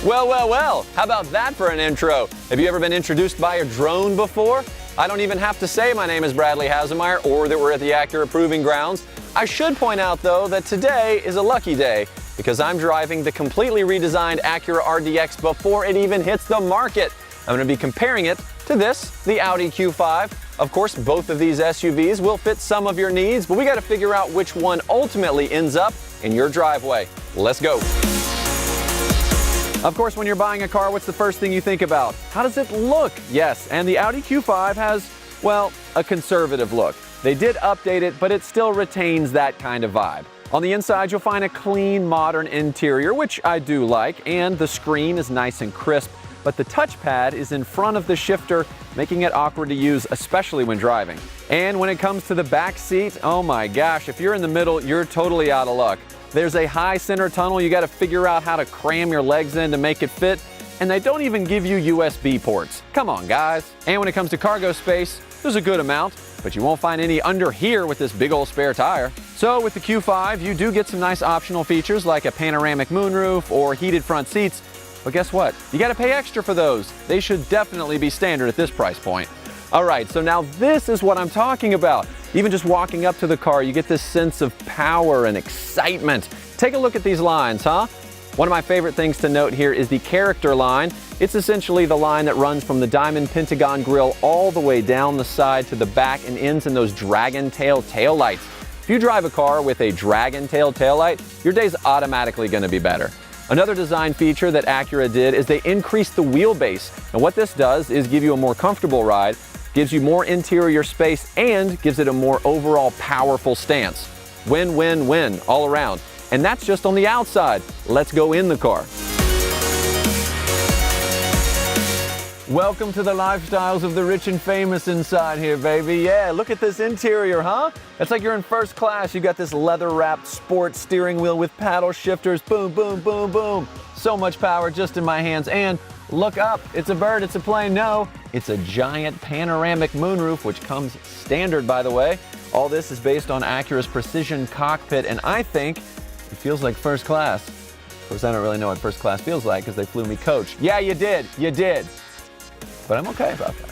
Well, how about that for an intro? Have you ever been introduced by a drone before? I don't even have to say my name is Bradley Hasemeyer or that we're at the Acura Proving Grounds. I should point out, though, that today is a lucky day because I'm driving the completely redesigned Acura RDX before it even hits the market. I'm going to be comparing it to the Audi Q5. Of course, both of these SUVs will fit some of your needs, but we got to figure out which one ultimately ends up in your driveway. Let's go. Of course, when you're buying a car, what's the first thing you think about? How does it look? Yes, and the Audi Q5 has, well, a conservative look. They did update it, but it still retains that kind of vibe. On the inside, you'll find a clean, modern interior, which I do like, and the screen is nice and crisp, but the touchpad is in front of the shifter, making it awkward to use, especially when driving. And when it comes to the back seat, oh my gosh, if you're in the middle, you're totally out of luck. There's a high center tunnel. You got to figure out how to cram your legs in to make it fit, and they don't even give you USB ports. Come on, guys. And when it comes to cargo space, there's a good amount, but you won't find any under here with this big old spare tire. So with the Q5, you do get some nice optional features like a panoramic moonroof or heated front seats, but guess what? You got to pay extra for those. They should definitely be standard at this price point. All right, so now this is what I'm talking about. Even just walking up to the car, you get this sense of power and excitement. Take a look at these lines, huh? One of my favorite things to note here is the character line. It's essentially the line that runs from the diamond pentagon grille all the way down the side to the back and ends in those dragon tail taillights. If you drive a car with a dragon tail taillight, your day's automatically going to be better. Another design feature that Acura did is they increased the wheelbase. And what this does is give you a more comfortable ride, gives you more interior space, and gives it a more overall powerful stance. Win, win, win all around. And that's just on the outside. Let's go in the car. Welcome to the lifestyles of the rich and famous inside here, baby. Yeah, look at this interior, huh? It's like you're in first class. You got this leather-wrapped sports steering wheel with paddle shifters. Boom, boom, boom, boom. So much power just in my hands. And look up. It's a bird. It's a plane. No, it's a giant panoramic moonroof, which comes standard, by the way. All this is based on Acura's precision cockpit, and I think it feels like first class. Of course, I don't really know what first class feels like because they flew me coach. Yeah, you did. You did. But I'm okay about that.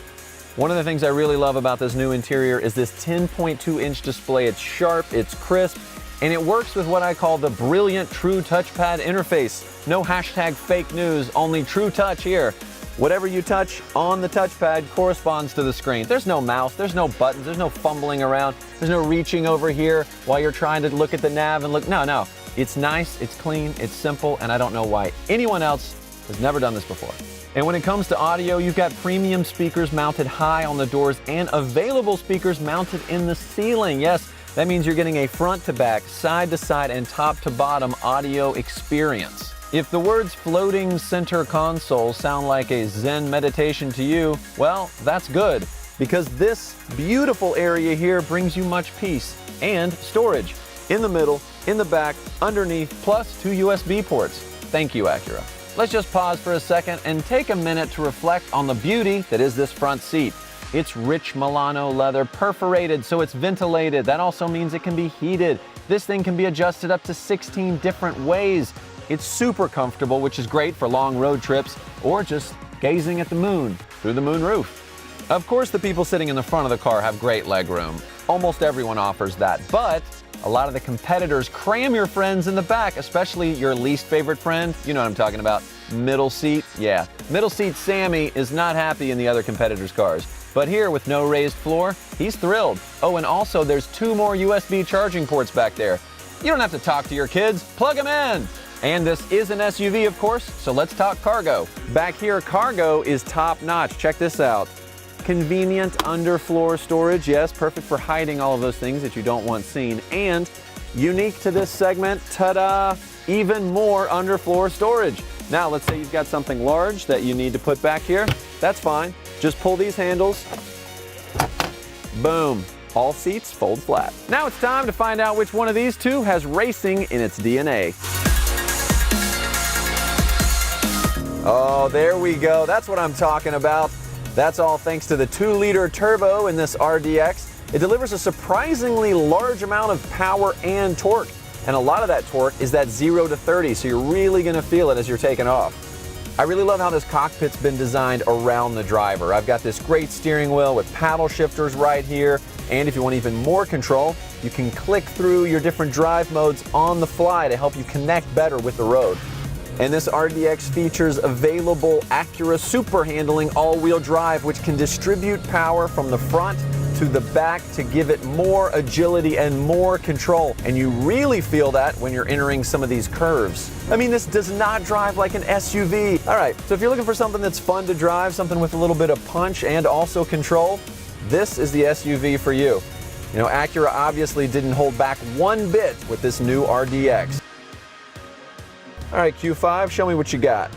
One of the things I really love about this new interior is this 10.2-inch display. It's sharp, it's crisp, and it works with what I call the brilliant True Touchpad interface. No hashtag fake news, only True Touch here. Whatever you touch on the touchpad corresponds to the screen. There's no mouse, there's no buttons, there's no fumbling around, there's no reaching over here while you're trying to look at the nav and look. No. It's nice, it's clean, it's simple, and I don't know why anyone else has never done this before. And when it comes to audio, you've got premium speakers mounted high on the doors and available speakers mounted in the ceiling. Yes, that means you're getting a front to back, side to side, and top to bottom audio experience. If the words floating center console sound like a Zen meditation to you, well, that's good, because this beautiful area here brings you much peace and storage in the middle, in the back, underneath, plus 2 USB ports. Thank you, Acura. Let's just pause for a second and take a minute to reflect on the beauty that is this front seat. It's rich Milano leather, perforated so it's ventilated. That also means it can be heated. This thing can be adjusted up to 16 different ways. It's super comfortable, which is great for long road trips or just gazing at the moon through the moon roof. Of course, the people sitting in the front of the car have great leg room. Almost everyone offers that, but a lot of the competitors cram your friends in the back, especially your least favorite friend. You know what I'm talking about. Middle seat. Yeah. Middle seat Sammy is not happy in the other competitors' cars. But here, with no raised floor, he's thrilled. Oh, and also there's 2 more USB charging ports back there. You don't have to talk to your kids. Plug them in. And this is an SUV, of course, so let's talk cargo. Back here, cargo is top-notch. Check this out. Convenient underfloor storage, yes, perfect for hiding all of those things that you don't want seen. And unique to this segment, ta-da, even more underfloor storage. Now, let's say you've got something large that you need to put back here. That's fine. Just pull these handles. Boom. All seats fold flat. Now it's time to find out which one of these two has racing in its DNA. Oh, there we go. That's what I'm talking about. That's all thanks to the 2-liter turbo in this RDX. It delivers a surprisingly large amount of power and torque. And a lot of that torque is that 0 to 30, so you're really going to feel it as you're taking off. I really love how this cockpit's been designed around the driver. I've got this great steering wheel with paddle shifters right here, and if you want even more control, you can click through your different drive modes on the fly to help you connect better with the road. And this RDX features available Acura Super Handling all-wheel drive, which can distribute power from the front to the back to give it more agility and more control. And you really feel that when you're entering some of these curves. I mean, this does not drive like an SUV. All right, so if you're looking for something that's fun to drive, something with a little bit of punch and also control, this is the SUV for you. You know, Acura obviously didn't hold back one bit with this new RDX. All right, Q5, show me what you got.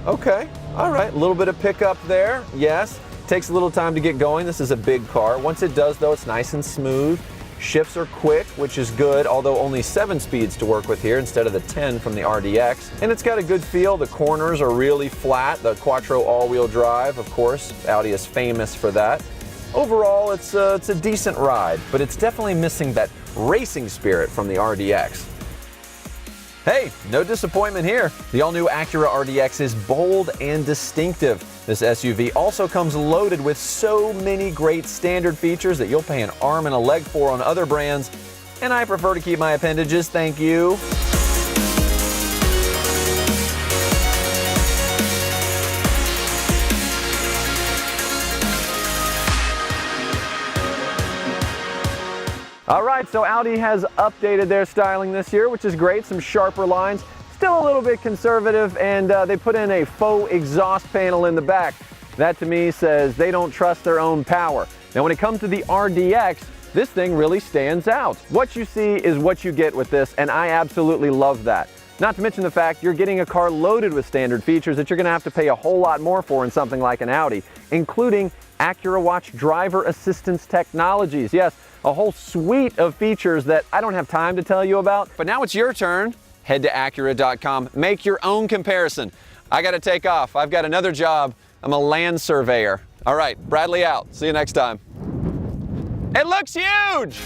Okay, all right, a little bit of pickup there, yes. Takes a little time to get going. This is a big car. Once it does, though, it's nice and smooth. Shifts are quick, which is good, although only 7 speeds to work with here instead of the 10 from the RDX. And it's got a good feel. The corners are really flat. The Quattro all-wheel drive, of course. Audi is famous for that. Overall, it's a decent ride, but it's definitely missing that racing spirit from the RDX. Hey, no disappointment here. The all-new Acura RDX is bold and distinctive. This SUV also comes loaded with so many great standard features that you'll pay an arm and a leg for on other brands, and I prefer to keep my appendages, thank you. All right, so Audi has updated their styling this year, which is great. Some sharper lines, still a little bit conservative, and they put in a faux exhaust panel in the back. That to me says they don't trust their own power. Now when it comes to the RDX, this thing really stands out. What you see is what you get with this, and I absolutely love that. Not to mention the fact you're getting a car loaded with standard features that you're gonna have to pay a whole lot more for in something like an Audi, including Acura Watch driver assistance technologies. Yes, a whole suite of features that I don't have time to tell you about. But now it's your turn. Head to Acura.com, make your own comparison. I gotta take off. I've got another job. I'm a land surveyor. All right, Bradley out. See you next time. It looks huge!